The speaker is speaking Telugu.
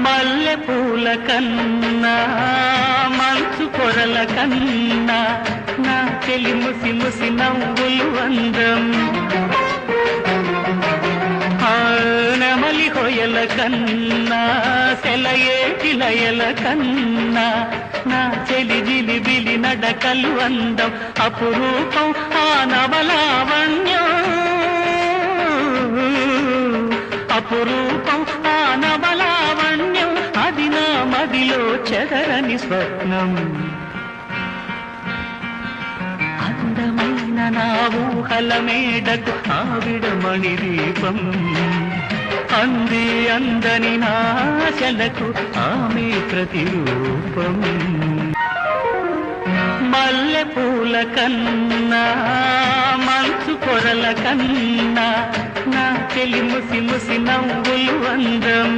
మల్లె పూల కన్నా మంచు పొరల కన్నా నా చెలి ముసి ముసి నవ్వులు అందం. నెమలి హొయల కన్నా సెలయేటి లయల కన్నా నా చెలి జిలిబిలి నడకలు అందం. అపురూపం ఆ నవలావణ్యం, అపురూపం ఆ నవలావణ్యం, అది నా మదిలో చెదరని స్వప్నం. అందమైన నా ఊహల మేడకు ఆవిడమణి దీపం, అంది అందని నాశలకు ఆమె ప్రతిరూపం. మల్లె పూల కన్నా మంచు పొరల కన్నా నా చెలి ముసి ముసి నవ్వులు అందం.